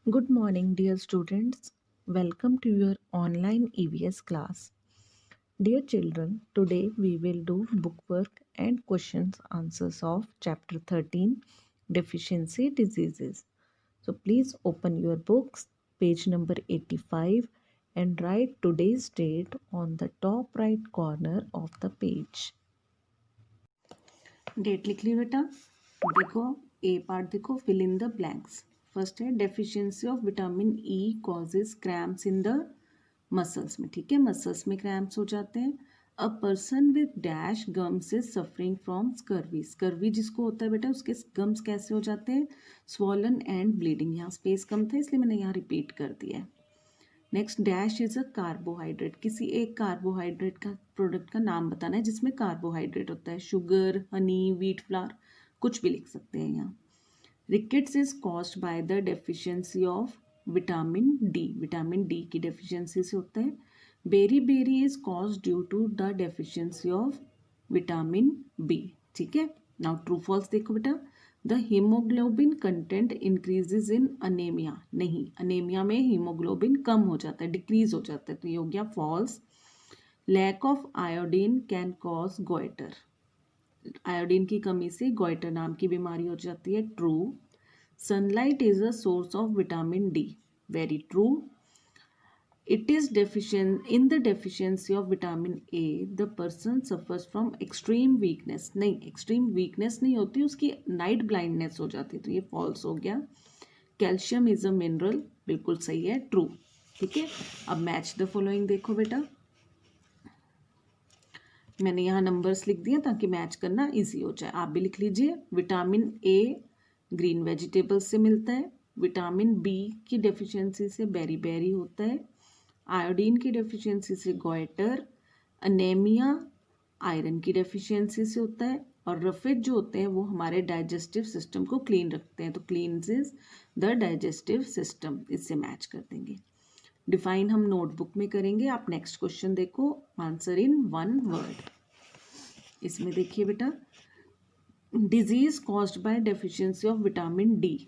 Good morning, dear students. Welcome to your online EVS class. Dear children, today we will do bookwork and questions answers of chapter 13 Deficiency Diseases. So please open your books, page number 85, and write today's date on the top right corner of the page. Date लिख ली बेटा। देखो A part देखो, fill in the blanks. First है deficiency of vitamin E causes cramps in the muscles में। ठीक है, muscles में क्रैम्प्स हो जाते हैं। A person with dash gums is suffering from scurvy. Scurvy जिसको होता है बेटा, उसके गम्स कैसे हो जाते हैं? Swollen and bleeding. यहाँ स्पेस कम था इसलिए मैंने यहाँ रिपीट कर दिया है। Next, dash is a carbohydrate. किसी एक कार्बोहाइड्रेट का प्रोडक्ट का नाम बताना है जिसमें कार्बोहाइड्रेट होता है। शुगर, हनी, व्हीट फ्लावर, कुछ भी लिख सकते हैं यहाँ। Rickets is caused by the deficiency of vitamin D. Vitamin D की डेफिशिएंसी से होता है। Beriberi is caused due to the deficiency of vitamin B. ठीक है, नाउ ट्रू फॉल्स देखो बेटा। The haemoglobin content increases in anaemia. नहीं, anaemia में हीमोग्लोबिन कम हो जाता है, डिक्रीज हो जाता है, तो ये हो गया false. Lack of iodine can cause goitre. Iodine की कमी से गोइटर नाम की बीमारी हो जाती है, true. Sunlight is a source of vitamin D, very true. It is deficient in the deficiency of vitamin A, the person suffers from extreme weakness. नहीं, extreme weakness नहीं होती, उसकी night blindness हो जाती है, तो ये false हो गया। Calcium is a mineral, बिल्कुल सही है, true। ठीक है, अब match the following देखो बेटा। मैंने यहाँ नंबर्स लिख दिए ताकि मैच करना इजी हो जाए, आप भी लिख लीजिए। विटामिन ए ग्रीन वेजिटेबल्स से मिलता है। विटामिन बी की डेफिशिएंसी से बेरी बेरी होता है। आयोडीन की डेफिशिएंसी से गोइटर। अनेमिया आयरन की डेफिशिएंसी से होता है। और रफेद जो होते हैं वो हमारे डाइजेस्टिव सिस्टम को क्लीन रखते हैं, तो क्लींसेस द डाइजेस्टिव सिस्टम, इससे मैच कर देंगे। डिफाइन हम नोटबुक में करेंगे। आप नेक्स्ट क्वेश्चन देखो, आंसर इन वन वर्ड। इसमें देखिए बेटा, disease caused by deficiency of vitamin D,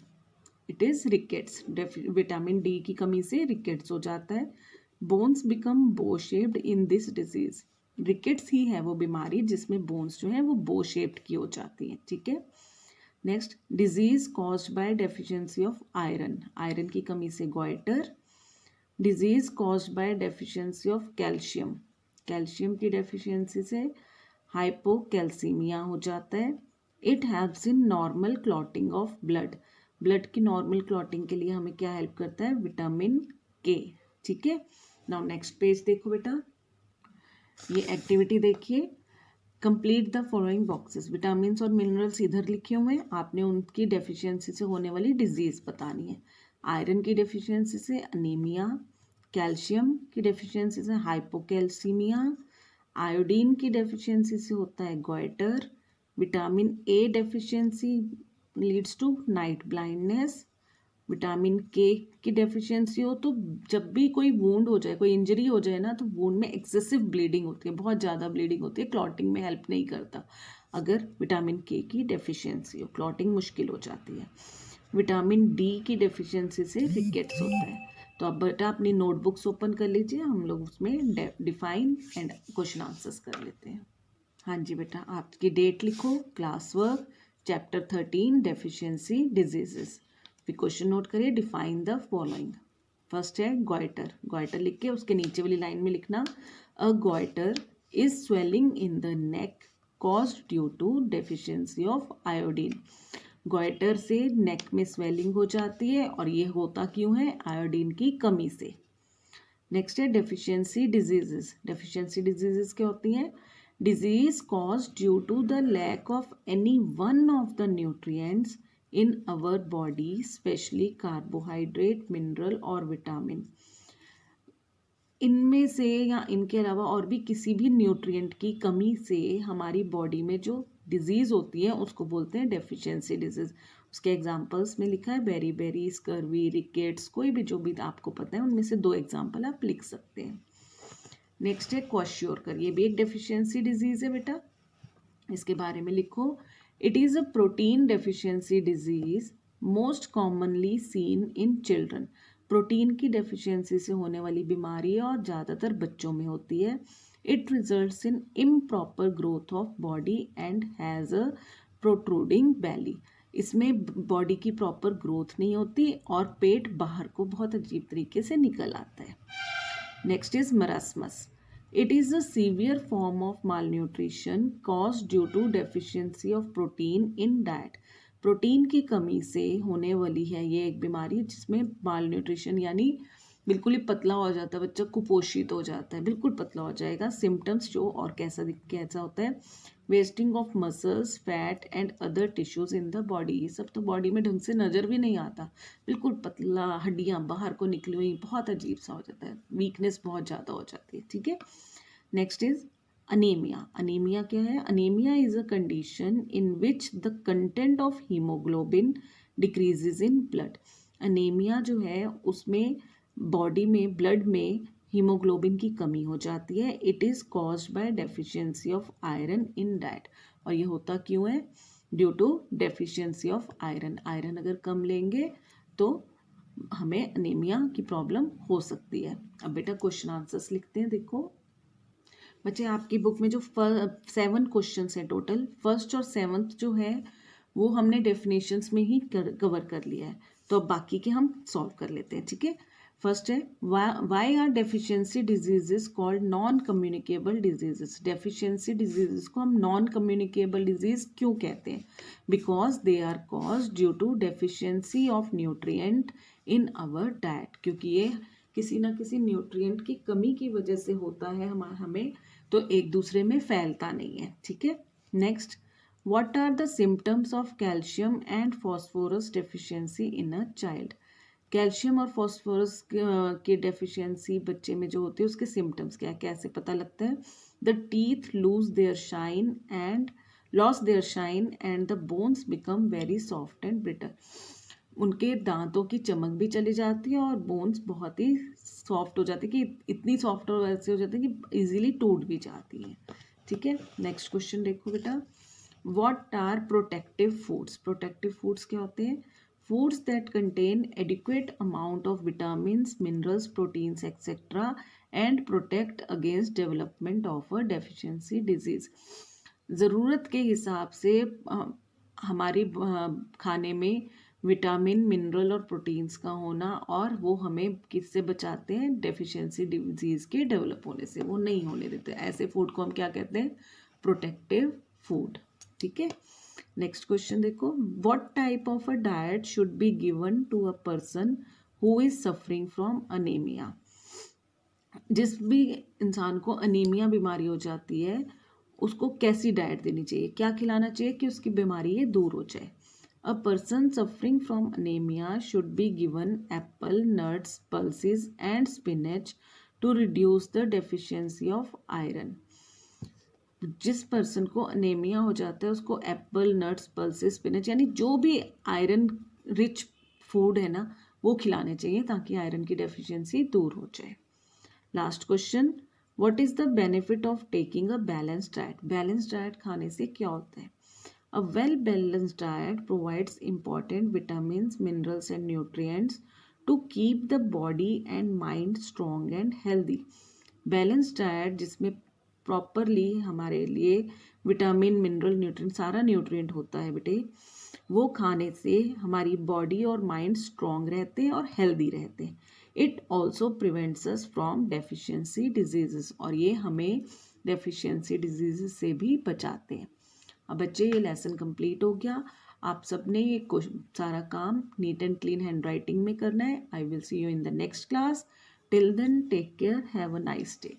it is rickets. Vitamin D की कमी से रिकेट्स हो जाता है। Bones become bow shaped in this disease. Rickets ही है वो बीमारी जिसमें बोन्स जो है वो बो शेप्ड की हो जाती हैं। ठीक है, next, disease caused by deficiency of iron. Iron की कमी से goitre. Disease caused by deficiency of calcium. Calcium की डेफिशिएंसी से हाइपोकैल्सीमिया हो जाता है। It helps in normal clotting of blood. Blood की नॉर्मल क्लॉटिंग के लिए हमें क्या हेल्प करता है? विटामिन के। ठीक है, नाउ नेक्स्ट पेज देखो बेटा, ये एक्टिविटी देखिए। Complete the following boxes. Vitamin और मिनरल्स इधर लिखे हुए हैं, आपने उनकी डेफिशिएंसी से होने वाली डिजीज बतानी है। आयरन की डेफिशिएंसी से अनीमिया। कैल्शियम की डेफिशिएंसी से हाइपोकैल्सीमिया। आयोडीन की डेफिशिएंसी से होता है goitre. Vitamin A deficiency leads to night blindness. Vitamin K की डेफिशिएंसी हो तो जब भी कोई वूंड हो जाए, कोई इंजरी हो जाए ना, तो वूंड में एक्सेसिव ब्लीडिंग होती है, बहुत ज़्यादा ब्लीडिंग होती है, क्लॉटिंग में हेल्प नहीं करता। अगर विटामिन के की डेफिशिएंसी हो, क्लॉटिंग मुश्किल हो जाती है। विटामिन डी की डेफिशिएंसी से रिकेट्स होता है। तो अब बेटा अपनी नोटबुक्स ओपन कर लीजिए, हम लोग उसमें डिफाइन एंड क्वेश्चन आंसर्स कर लेते हैं। हाँ जी बेटा, आपकी डेट लिखो, class work, chapter 13 deficiency diseases. फिर क्वेश्चन नोट करिए, डिफाइन द फॉलोइंग। फर्स्ट है गोइटर। गोइटर लिख के उसके नीचे वाली लाइन में लिखना, a goitre is swelling in the neck caused due to deficiency of iodine. Goitre से नेक में स्वेलिंग हो जाती है और ये होता क्यों है? आयोडीन की कमी से। नेक्स्ट है डेफिशिएंसी डिजीजेस। डेफिशिएंसी डिजीजेस क्या होती हैं? Disease cause due to the lack of any one of the nutrients in our body, specially carbohydrate, mineral और विटामिन। इनमें से या इनके अलावा और भी किसी भी न्यूट्रिएंट की कमी से हमारी बॉडी में जो डिजीज होती है उसको बोलते हैं डेफिशिएंसी डिजीज। उसके एग्जांपल्स में लिखा है बेरी बेरी, स्कर्वी, रिकेट्स, कोई भी जो भी आपको पता है उनमें से 2 एग्जांपल आप लिख सकते हैं। नेक्स्ट है क्वेश्योरकर, ये भी एक डेफिशिएंसी डिजीज है बेटा, इसके बारे में लिखो। It is a protein deficiency disease most commonly seen in children, protein की डेफिशिएंसी से होने वाली बीमारी है और ज़्यादातर बच्चों में होती है। It results in improper growth of body and has a protruding belly, इसमें बॉडी की प्रॉपर ग्रोथ नहीं होती और पेट बाहर को बहुत अजीब तरीके से निकल आता है। Next is marasmus, it is a severe form of malnutrition cause due to deficiency of protein in diet, protein की कमी से होने वाली है ये एक बीमारी जिसमें मालन्यूट्रिशन यानी बिल्कुल ही पतला हो जाता है, बच्चा कुपोषित हो जाता है, बिल्कुल पतला हो जाएगा। सिम्टम्स जो और कैसा होता है, wasting of muscles fat and other tissues in the body, ये सब तो बॉडी में ढंग से नज़र भी नहीं आता, बिल्कुल पतला, हड्डियाँ बाहर को निकली हुई, बहुत अजीब सा हो जाता है, वीकनेस बहुत ज़्यादा हो जाती है। ठीक है, नेक्स्ट इज अनीमिया। अनीमिया क्या है? Anaemia is a condition in which the content of haemoglobin decreases in blood. Anaemia जो है उसमें बॉडी में, ब्लड में हीमोग्लोबिन की कमी हो जाती है। It is caused by deficiency of iron in diet, और ये होता क्यों है? Due to deficiency of iron. Iron अगर कम लेंगे तो हमें अनीमिया की प्रॉब्लम हो सकती है। अब बेटा क्वेश्चन आंसर्स लिखते हैं। देखो बच्चे, आपकी बुक में जो 7 क्वेश्चन हैं टोटल, फर्स्ट और 7th जो है वो हमने डेफिनेशंस में ही कवर कर लिया है, तो अब बाकी के हम सॉल्व कर लेते हैं। ठीक है, फर्स्ट है why are deficiency diseases called non communicable diseases. Deficiency diseases को हम नॉन कम्युनिकेबल डिजीज क्यों कहते हैं? Because they are cause due to deficiency of nutrient in our diet, क्योंकि ये किसी ना किसी न्यूट्रिएंट की कमी की वजह से होता है हमें, तो एक दूसरे में फैलता नहीं है। ठीक है, next, what are the symptoms of calcium and phosphorus deficiency in a child. Calcium और फॉस्फोरस की डेफिशिएंसी बच्चे में जो होती है उसके सिम्टम्स क्या है, कैसे पता लगता है? The teeth lose their shine and loss their shine and the bones become very soft and brittle. उनके दांतों की चमक भी चली जाती है और बोन्स बहुत ही सॉफ्ट हो जाती है, कि इतनी सॉफ्ट और वैसे हो जाती है कि इजीली टूट भी जाती है। ठीक है, नेक्स्ट क्वेश्चन देखो बेटा, what are protective foods. Protective foods क्या होते हैं? Foods that contain adequate amount of vitamins, minerals, proteins, etc. and protect against development of a deficiency disease. ज़रूरत के हिसाब से हमारी खाने में विटामिन, मिनरल और प्रोटीन्स का होना, और वो हमें किससे बचाते हैं? डेफिशिएंसी डिजीज़ के डेवलप होने से, वो नहीं होने देते। ऐसे फूड को हम क्या कहते हैं? Protective food. ठीक है, नेक्स्ट क्वेश्चन देखो, what type of a diet should be given to a person who is suffering from anaemia. जिस भी इंसान को अनीमिया बीमारी हो जाती है उसको कैसी डाइट देनी चाहिए, क्या खिलाना चाहिए कि उसकी बीमारी ये दूर हो जाए? A person suffering from anaemia should be given apple, nuts, pulses and spinach to reduce the deficiency of iron. जिस पर्सन को अनेमिया हो जाता है उसको एप्पल, नट्स, पल्सेस, स्पिनच यानी जो भी आयरन रिच फूड है ना वो खिलाने चाहिए ताकि आयरन की डेफिशिएंसी दूर हो जाए। Last question, what is the benefit of taking a balanced diet. Balanced diet खाने से क्या होता है? A well balanced diet provides important vitamins, minerals and nutrients to keep the body and mind strong and healthy. Balanced diet जिसमें properly हमारे लिए vitamin, mineral, nutrient, सारा nutrient होता है बेटे, वो खाने से हमारी बॉडी और माइंड स्ट्रॉन्ग रहते हैं और हेल्दी रहते हैं। It also prevents us from deficiency diseases, और ये हमें डेफिशिएंसी डिजीजेस से भी बचाते हैं। अब बच्चे ये लेसन कंप्लीट हो गया। आप सबने ये सारा काम neat and clean handwriting में करना है। I will see you in the next class. Till then take care, have a nice day.